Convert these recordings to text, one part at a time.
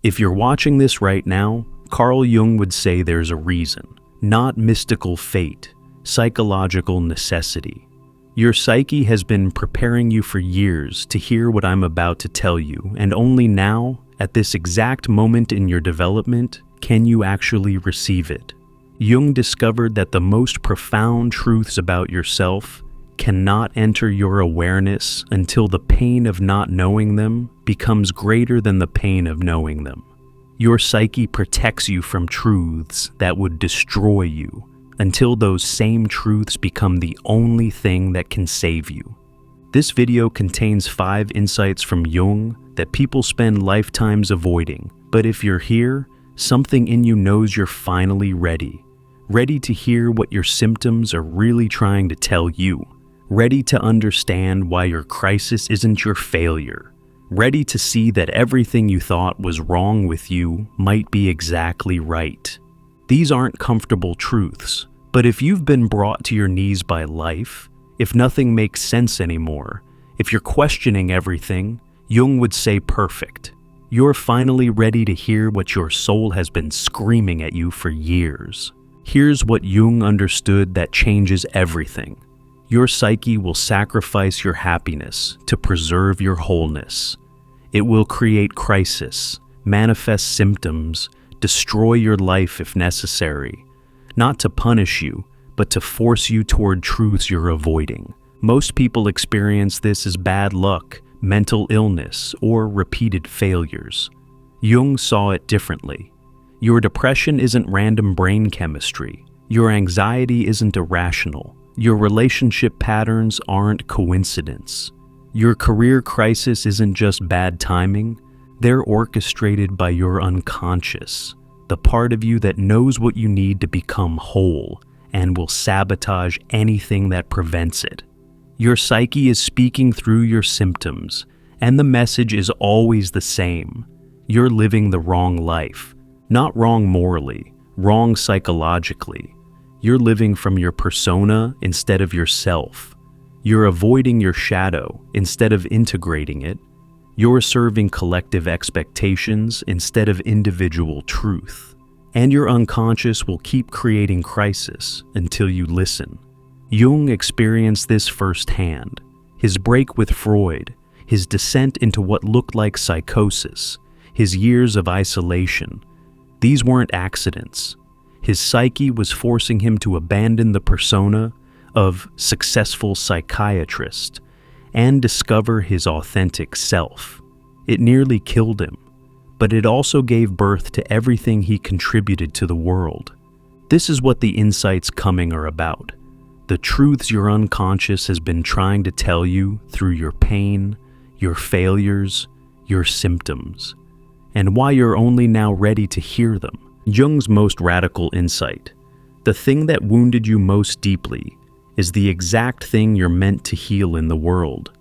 If you're watching this right now, Carl Jung would say there's a reason, not mystical fate, psychological necessity. Your psyche has been preparing you for years to hear what I'm about to tell you, and only now, at this exact moment in your development, can you actually receive it. Jung discovered that the most profound truths about yourself cannot enter your awareness until the pain of not knowing them becomes greater than the pain of knowing them. Your psyche protects you from truths that would destroy you until those same truths become the only thing that can save you. This video contains 5 insights from Jung that people spend lifetimes avoiding, but if you're here, something in you knows you're finally ready to hear what your symptoms are really trying to tell you. Ready to understand why your crisis isn't your failure. Ready to see that everything you thought was wrong with you might be exactly right. These aren't comfortable truths, but if you've been brought to your knees by life, if nothing makes sense anymore, if you're questioning everything, Jung would say perfect. You're finally ready to hear what your soul has been screaming at you for years. Here's what Jung understood that changes everything. Your psyche will sacrifice your happiness to preserve your wholeness. It will create crisis, manifest symptoms, destroy your life if necessary, not to punish you, but to force you toward truths you're avoiding. Most people experience this as bad luck, mental illness, or repeated failures. Jung saw it differently. Your depression isn't random brain chemistry. Your anxiety isn't irrational. Your relationship patterns aren't coincidence. Your career crisis isn't just bad timing. They're orchestrated by your unconscious, the part of you that knows what you need to become whole and will sabotage anything that prevents it. Your psyche is speaking through your symptoms, and the message is always the same. You're living the wrong life. Not wrong morally, wrong psychologically. You're living from your persona instead of yourself. You're avoiding your shadow instead of integrating it. You're serving collective expectations instead of individual truth. And your unconscious will keep creating crisis until you listen. Jung experienced this firsthand. His break with Freud, his descent into what looked like psychosis, his years of isolation. These weren't accidents. His psyche was forcing him to abandon the persona of successful psychiatrist and discover his authentic self. It nearly killed him, but it also gave birth to everything he contributed to the world. This is what the insights coming are about. The truths your unconscious has been trying to tell you through your pain, your failures, your symptoms, and why you're only now ready to hear them. Jung's most radical insight. The thing that wounded you most deeply is the exact thing you're meant to heal in the world.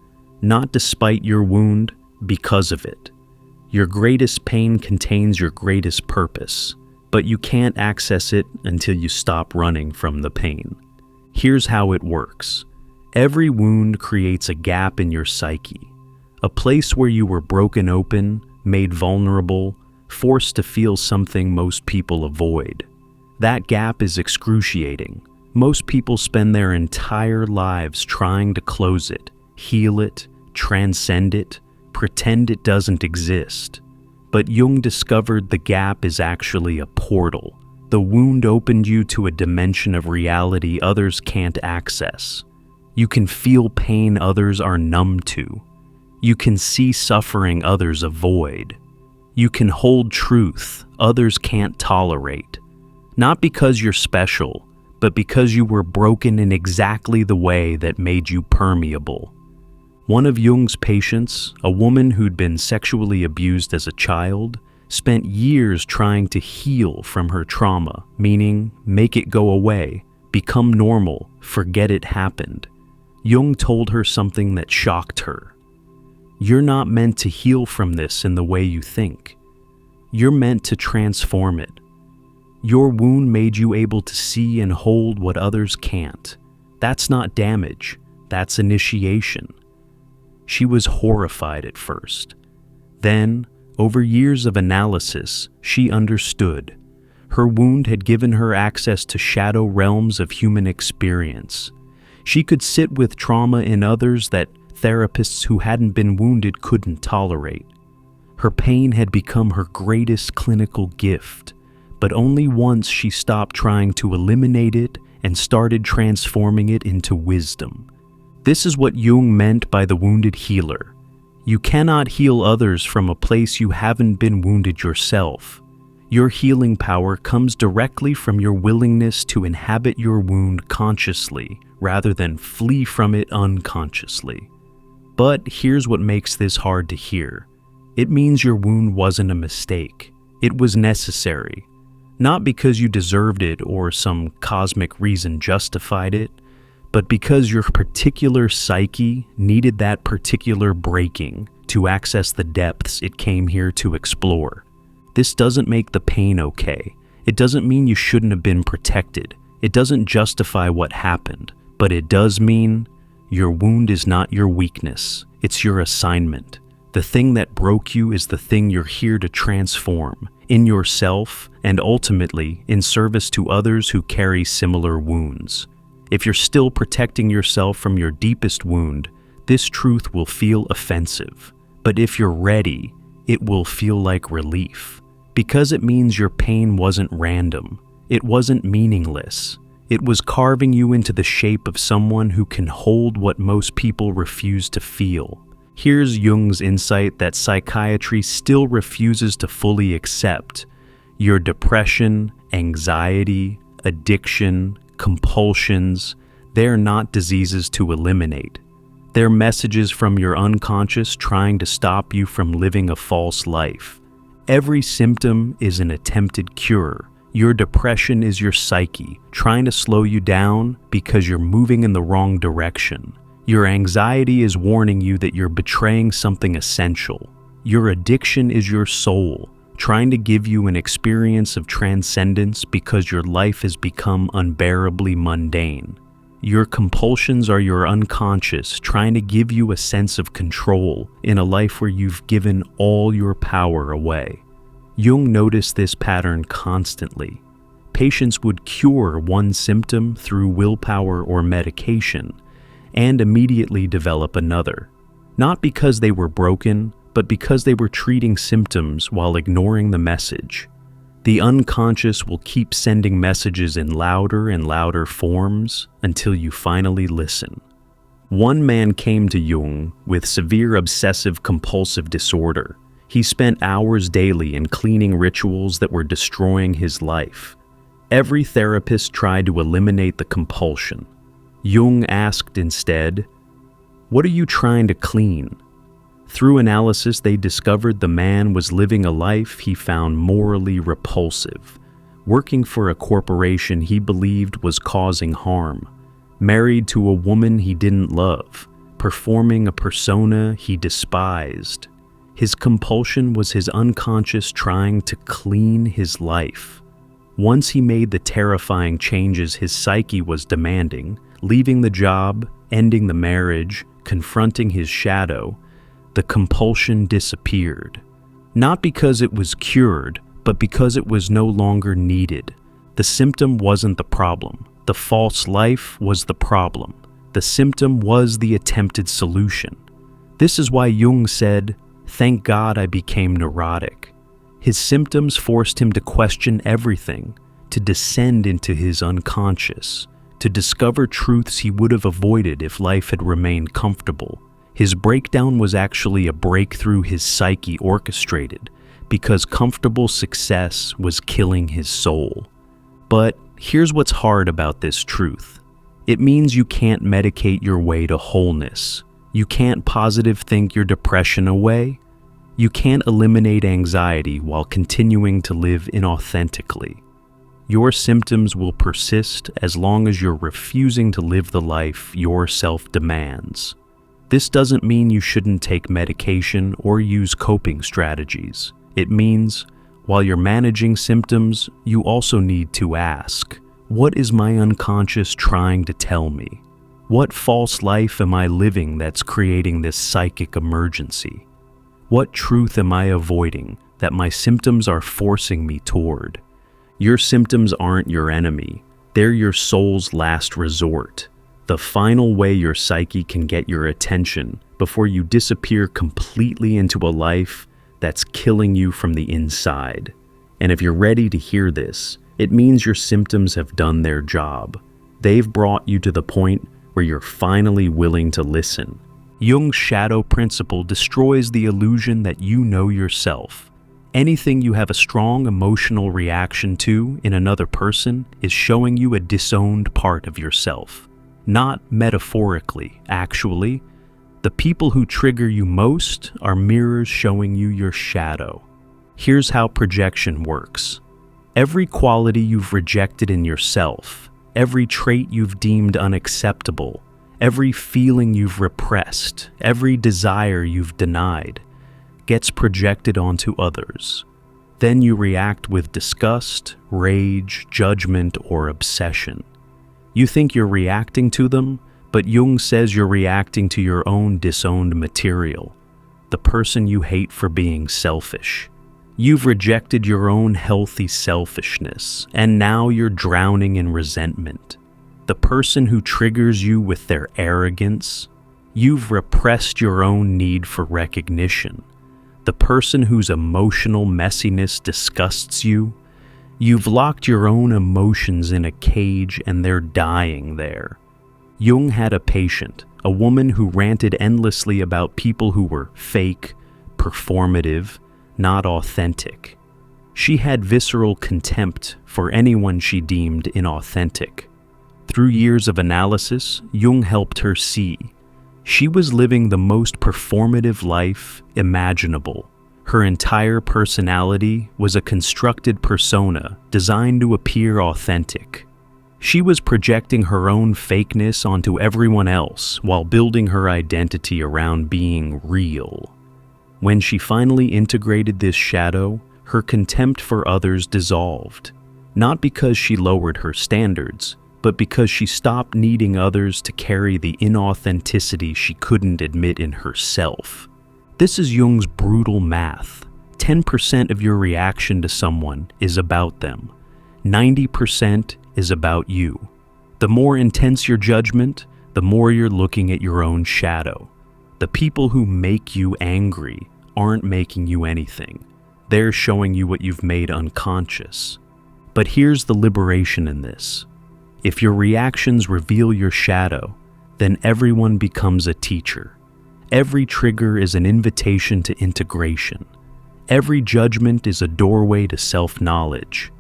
Not despite your wound, because of it. Your greatest pain contains your greatest purpose, but you can't access it until you stop running from the pain. Here's how it works. Every wound creates a gap in your psyche, a place where you were broken open, made vulnerable, forced to feel something most people avoid. That gap is excruciating. Most people spend their entire lives trying to close it, heal it, transcend it, pretend it doesn't exist. But Jung discovered the gap is actually a portal. The wound opened you to a dimension of reality others can't access. You can feel pain others are numb to. You can see suffering others avoid. You can hold truth others can't tolerate. Not because you're special, but because you were broken in exactly the way that made you permeable. One of Jung's patients, a woman who'd been sexually abused as a child, spent years trying to heal from her trauma, meaning make it go away, become normal, forget it happened. Jung told her something that shocked her. You're not meant to heal from this in the way you think. You're meant to transform it. Your wound made you able to see and hold what others can't. That's not damage, that's initiation. She was horrified at first. Then, Over years of analysis, she understood. Her wound had given her access to shadow realms of human experience. She could sit with trauma in others that therapists who hadn't been wounded couldn't tolerate. Her pain had become her greatest clinical gift, but only once she stopped trying to eliminate it and started transforming it into wisdom. This is what Jung meant by the wounded healer. You cannot heal others from a place you haven't been wounded yourself. Your healing power comes directly from your willingness to inhabit your wound consciously rather than flee from it unconsciously. But here's what makes this hard to hear. It means your wound wasn't a mistake. It was necessary. Not because you deserved it or some cosmic reason justified it, but because your particular psyche needed that particular breaking to access the depths it came here to explore. This doesn't make the pain okay. It doesn't mean you shouldn't have been protected. It doesn't justify what happened, but it does mean your wound is not your weakness. It's your assignment. The thing that broke you is the thing you're here to transform in yourself and ultimately in service to others who carry similar wounds. If you're still protecting yourself from your deepest wound, this truth will feel offensive. But if you're ready, it will feel like relief. Because it means your pain wasn't random. It wasn't meaningless. It was carving you into the shape of someone who can hold what most people refuse to feel. Here's Jung's insight that psychiatry still refuses to fully accept. Your depression, anxiety, addiction, compulsions, they're not diseases to eliminate. They're messages from your unconscious trying to stop you from living a false life. Every symptom is an attempted cure. Your depression is your psyche trying to slow you down because you're moving in the wrong direction. Your anxiety is warning you that you're betraying something essential. Your addiction is your soul trying to give you an experience of transcendence because your life has become unbearably mundane. Your compulsions are your unconscious trying to give you a sense of control in a life where you've given all your power away. Jung noticed this pattern constantly. Patients would cure one symptom through willpower or medication, and immediately develop another. Not because they were broken, but because they were treating symptoms while ignoring the message. The unconscious will keep sending messages in louder and louder forms until you finally listen. One man came to Jung with severe obsessive-compulsive disorder. He spent hours daily in cleaning rituals that were destroying his life. Every therapist tried to eliminate the compulsion. Jung asked instead, "What are you trying to clean?" Through analysis, they discovered the man was living a life he found morally repulsive, working for a corporation he believed was causing harm, married to a woman he didn't love, performing a persona he despised. His compulsion was his unconscious trying to clean his life. Once he made the terrifying changes his psyche was demanding, leaving the job, ending the marriage, confronting his shadow, the compulsion disappeared. Not because it was cured, but because it was no longer needed. The symptom wasn't the problem. The false life was the problem. The symptom was the attempted solution. This is why Jung said, "Thank God I became neurotic." His symptoms forced him to question everything, to descend into his unconscious, to discover truths he would have avoided if life had remained comfortable. His breakdown was actually a breakthrough his psyche orchestrated, because comfortable success was killing his soul. But here's what's hard about this truth. It means you can't medicate your way to wholeness. You can't positive think your depression away. You can't eliminate anxiety while continuing to live inauthentically. Your symptoms will persist as long as you're refusing to live the life your self demands. This doesn't mean you shouldn't take medication or use coping strategies. It means, while you're managing symptoms, you also need to ask, what is my unconscious trying to tell me? What false life am I living that's creating this psychic emergency? What truth am I avoiding that my symptoms are forcing me toward? Your symptoms aren't your enemy. They're your soul's last resort. The final way your psyche can get your attention before you disappear completely into a life that's killing you from the inside. And if you're ready to hear this, it means your symptoms have done their job. They've brought you to the point where you're finally willing to listen. Jung's shadow principle destroys the illusion that you know yourself. Anything you have a strong emotional reaction to in another person is showing you a disowned part of yourself. Not metaphorically, actually. The people who trigger you most are mirrors showing you your shadow. Here's how projection works. Every quality you've rejected in yourself, every trait you've deemed unacceptable, every feeling you've repressed, every desire you've denied, gets projected onto others. Then you react with disgust, rage, judgment, or obsession. You think you're reacting to them, but Jung says you're reacting to your own disowned material, the person you hate for being selfish. You've rejected your own healthy selfishness, and now you're drowning in resentment. The person who triggers you with their arrogance. You've repressed your own need for recognition. The person whose emotional messiness disgusts you. You've locked your own emotions in a cage and they're dying there. Jung had a patient, a woman who ranted endlessly about people who were fake, performative, not authentic. She had visceral contempt for anyone she deemed inauthentic. Through years of analysis, Jung helped her see she was living the most performative life imaginable. Her entire personality was a constructed persona designed to appear authentic. She was projecting her own fakeness onto everyone else while building her identity around being real. When she finally integrated this shadow, her contempt for others dissolved, not because she lowered her standards, but because she stopped needing others to carry the inauthenticity she couldn't admit in herself. This is Jung's brutal math. 10% of your reaction to someone is about them. 90% is about you. The more intense your judgment, the more you're looking at your own shadow. The people who make you angry aren't making you anything. They're showing you what you've made unconscious. But here's the liberation in this. If your reactions reveal your shadow, then everyone becomes a teacher. Every trigger is an invitation to integration. Every judgment is a doorway to self-knowledge.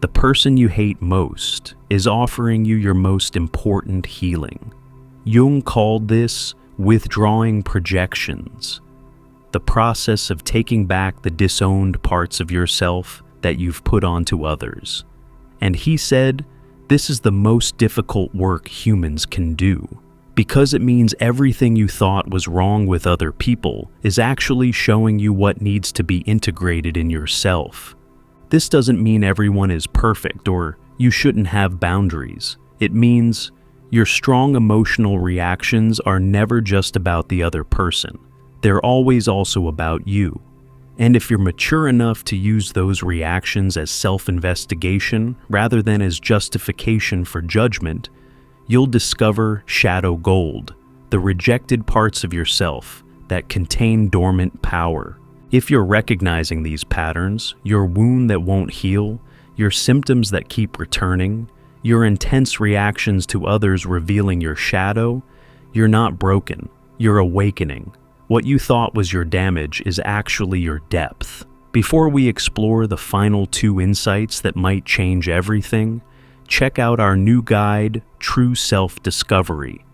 The person you hate most is offering you your most important healing. Jung called this withdrawing projections, the process of taking back the disowned parts of yourself that you've put onto others. And he said, this is the most difficult work humans can do, because it means everything you thought was wrong with other people is actually showing you what needs to be integrated in yourself. This doesn't mean everyone is perfect or you shouldn't have boundaries. It means your strong emotional reactions are never just about the other person. They're always also about you. And if you're mature enough to use those reactions as self-investigation rather than as justification for judgment, you'll discover shadow gold, the rejected parts of yourself that contain dormant power. If you're recognizing these patterns, your wound that won't heal, your symptoms that keep returning, your intense reactions to others revealing your shadow, you're not broken, you're awakening. What you thought was your damage is actually your depth. Before we explore the final 2 insights that might change everything, check out our new guide, True Self-Discovery,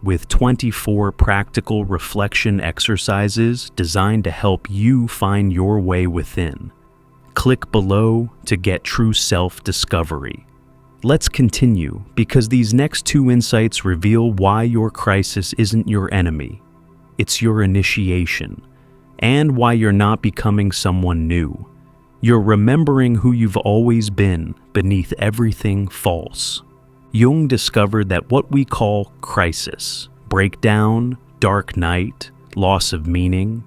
with 24 practical reflection exercises designed to help you find your way within. Click below to get True Self-Discovery. Let's continue, because these next 2 insights reveal why your crisis isn't your enemy. It's your initiation, and why you're not becoming someone new. You're remembering who you've always been beneath everything false. Jung discovered that what we call crisis, breakdown, dark night, loss of meaning,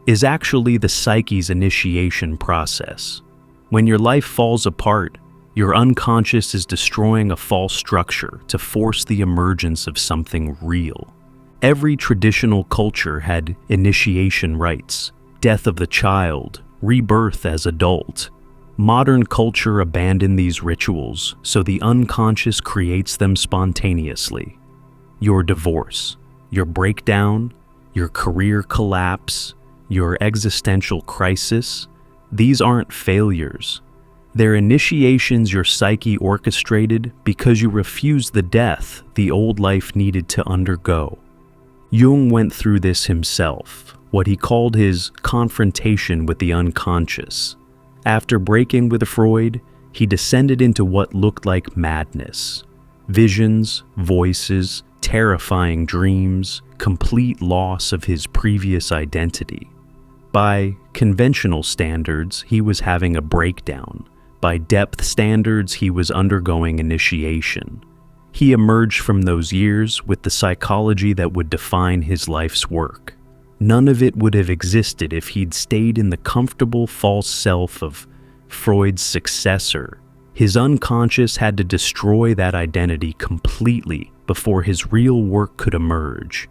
is actually the psyche's initiation process. When your life falls apart, your unconscious is destroying a false structure to force the emergence of something real. Every traditional culture had initiation rites, death of the child, rebirth as adult. Modern culture abandoned these rituals, so the unconscious creates them spontaneously. Your divorce, your breakdown, your career collapse, your existential crisis, these aren't failures. They're initiations your psyche orchestrated because you refused the death the old life needed to undergo. Jung went through this himself, what he called his confrontation with the unconscious. After breaking with Freud, he descended into what looked like madness. Visions, voices, terrifying dreams, complete loss of his previous identity. By conventional standards, he was having a breakdown. By depth standards, he was undergoing initiation. He emerged from those years with the psychology that would define his life's work. None of it would have existed if he'd stayed in the comfortable false self of Freud's successor. His unconscious had to destroy that identity completely before his real work could emerge.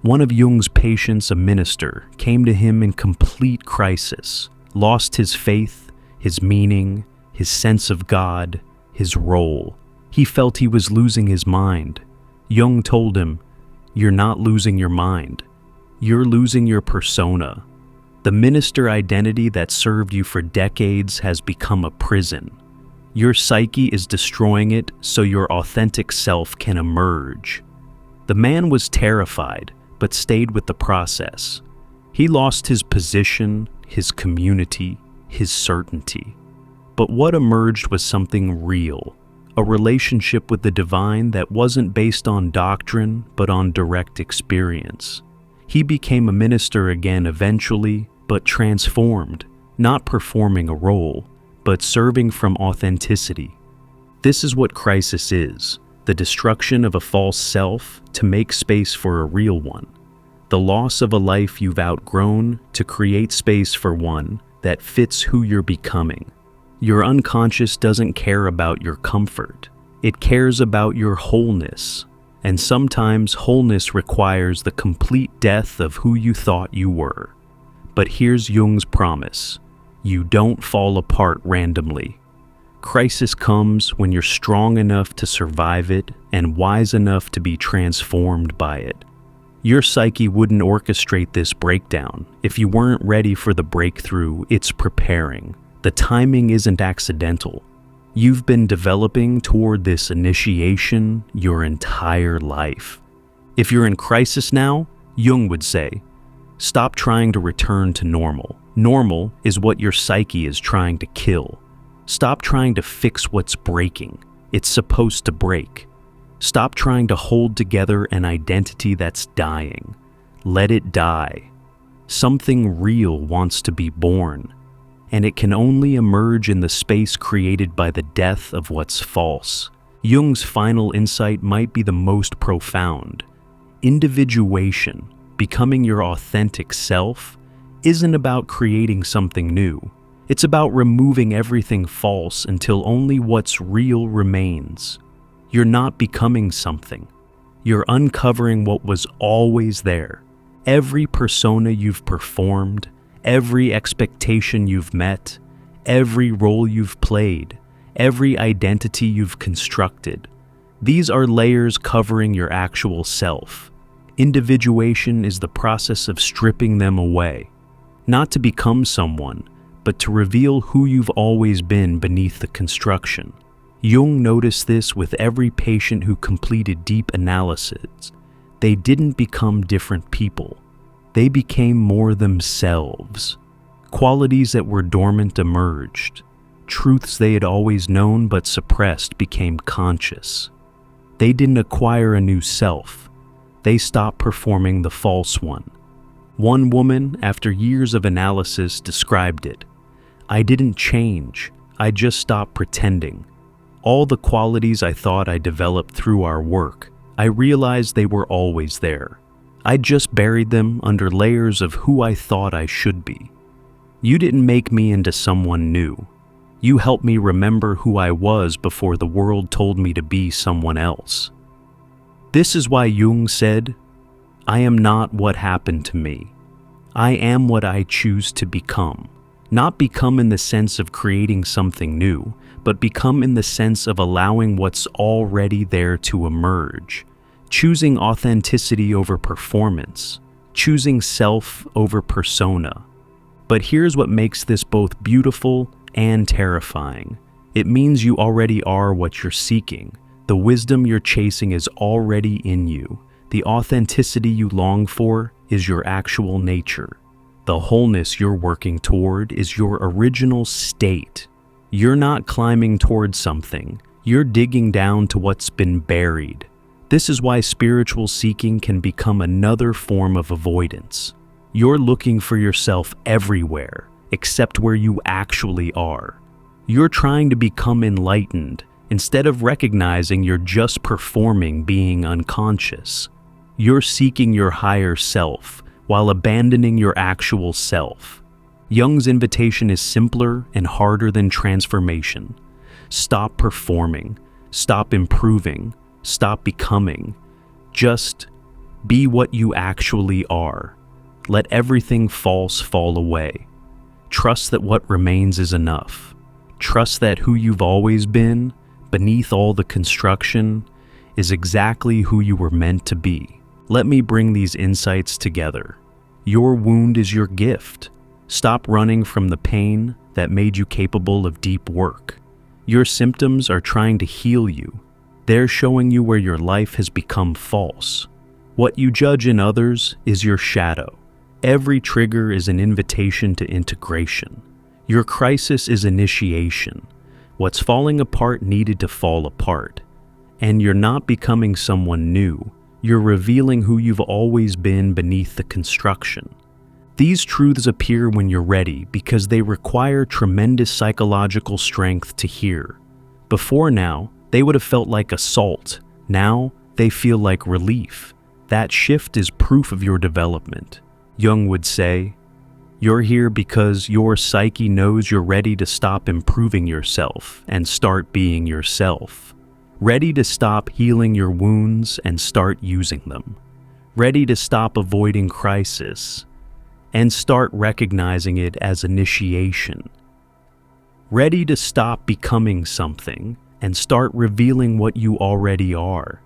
One of Jung's patients, a minister, came to him in complete crisis, lost his faith, his meaning, his sense of God, his role. He felt he was losing his mind. Jung told him, "You're not losing your mind. You're losing your persona. The minister identity that served you for decades has become a prison. Your psyche is destroying it so your authentic self can emerge." The man was terrified, but stayed with the process. He lost his position, his community, his certainty. But what emerged was something real, a relationship with the divine that wasn't based on doctrine, but on direct experience. He became a minister again eventually, but transformed, not performing a role, but serving from authenticity. This is what crisis is. The destruction of a false self to make space for a real one. The loss of a life you've outgrown to create space for one that fits who you're becoming. Your unconscious doesn't care about your comfort. It cares about your wholeness. And sometimes wholeness requires the complete death of who you thought you were. But here's Jung's promise. You don't fall apart randomly. Crisis comes when you're strong enough to survive it and wise enough to be transformed by it. Your psyche wouldn't orchestrate this breakdown if you weren't ready for the breakthrough it's preparing. The timing isn't accidental. You've been developing toward this initiation your entire life. If you're in crisis now, Jung would say, stop trying to return to normal. Normal is what your psyche is trying to kill. Stop trying to fix what's breaking. It's supposed to break. Stop trying to hold together an identity that's dying. Let it die. Something real wants to be born, and it can only emerge in the space created by the death of what's false. Jung's final insight might be the most profound. Individuation, becoming your authentic self, isn't about creating something new. It's about removing everything false until only what's real remains. You're not becoming something. You're uncovering what was always there. Every persona you've performed, every expectation you've met, every role you've played, every identity you've constructed. These are layers covering your actual self. Individuation is the process of stripping them away, not to become someone, but to reveal who you've always been beneath the construction. Jung noticed this with every patient who completed deep analysis. They didn't become different people. They became more themselves. Qualities that were dormant emerged. Truths they had always known but suppressed became conscious. They didn't acquire a new self. They stopped performing the false one. One woman, after years of analysis, described it. I didn't change. I just stopped pretending. All the qualities I thought I developed through our work, I realized they were always there. I just buried them under layers of who I thought I should be. You didn't make me into someone new. You helped me remember who I was before the world told me to be someone else. This is why Jung said, I am not what happened to me. I am what I choose to become. Not become in the sense of creating something new, but become in the sense of allowing what's already there to emerge. Choosing authenticity over performance, choosing self over persona. But here's what makes this both beautiful and terrifying. It means you already are what you're seeking. The wisdom you're chasing is already in you. The authenticity you long for is your actual nature. The wholeness you're working toward is your original state. You're not climbing towards something. You're digging down to what's been buried. This is why spiritual seeking can become another form of avoidance. You're looking for yourself everywhere, except where you actually are. You're trying to become enlightened, instead of recognizing you're just performing being unconscious. You're seeking your higher self, while abandoning your actual self. Jung's invitation is simpler and harder than transformation. Stop performing. Stop improving. Stop becoming. Just be what you actually are. Let everything false fall away. Trust that what remains is enough. Trust that who you've always been, beneath all the construction, is exactly who you were meant to be. Let me bring these insights together. Your wound is your gift. Stop running from the pain that made you capable of deep work. Your symptoms are trying to heal you. They're showing you where your life has become false. What you judge in others is your shadow. Every trigger is an invitation to integration. Your crisis is initiation. What's falling apart needed to fall apart. And you're not becoming someone new. You're revealing who you've always been beneath the construction. These truths appear when you're ready because they require tremendous psychological strength to hear. Before now, they would have felt like assault. Now, they feel like relief. That shift is proof of your development. Jung would say, you're here because your psyche knows you're ready to stop improving yourself and start being yourself. Ready to stop healing your wounds and start using them. Ready to stop avoiding crisis and start recognizing it as initiation. Ready to stop becoming something and start revealing what you already are.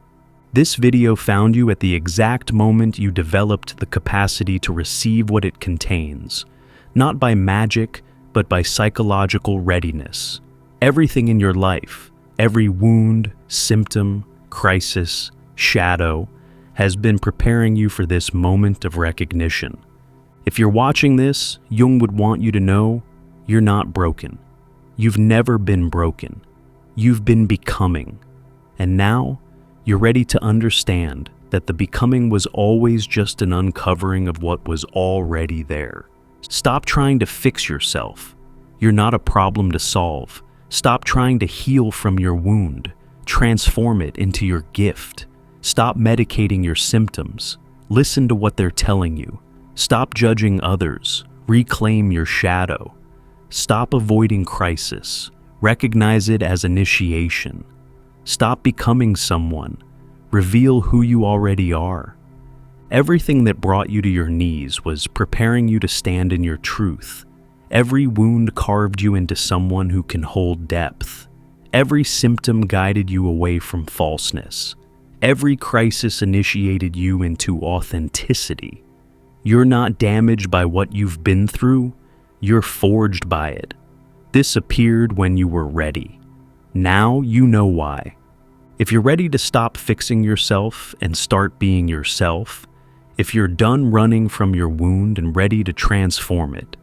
This video found you at the exact moment you developed the capacity to receive what it contains, not by magic, but by psychological readiness. Everything in your life, every wound, symptom, crisis, shadow, has been preparing you for this moment of recognition. If you're watching this, Jung would want you to know you're not broken. You've never been broken. You've been becoming. And now, you're ready to understand that the becoming was always just an uncovering of what was already there. Stop trying to fix yourself. You're not a problem to solve. Stop trying to heal from your wound. Transform it into your gift. Stop medicating your symptoms. Listen to what they're telling you. Stop judging others. Reclaim your shadow. Stop avoiding crisis. Recognize it as initiation. Stop becoming someone. Reveal who you already are. Everything that brought you to your knees was preparing you to stand in your truth. Every wound carved you into someone who can hold depth. Every symptom guided you away from falseness. Every crisis initiated you into authenticity. You're not damaged by what you've been through. You're forged by it. This appeared when you were ready. Now you know why. If you're ready to stop fixing yourself and start being yourself, if you're done running from your wound and ready to transform it,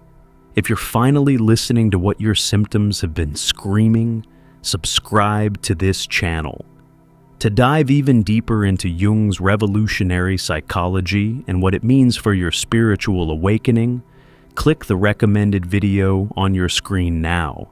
if you're finally listening to what your symptoms have been screaming, subscribe to this channel. To dive even deeper into Jung's revolutionary psychology and what it means for your spiritual awakening, click the recommended video on your screen now.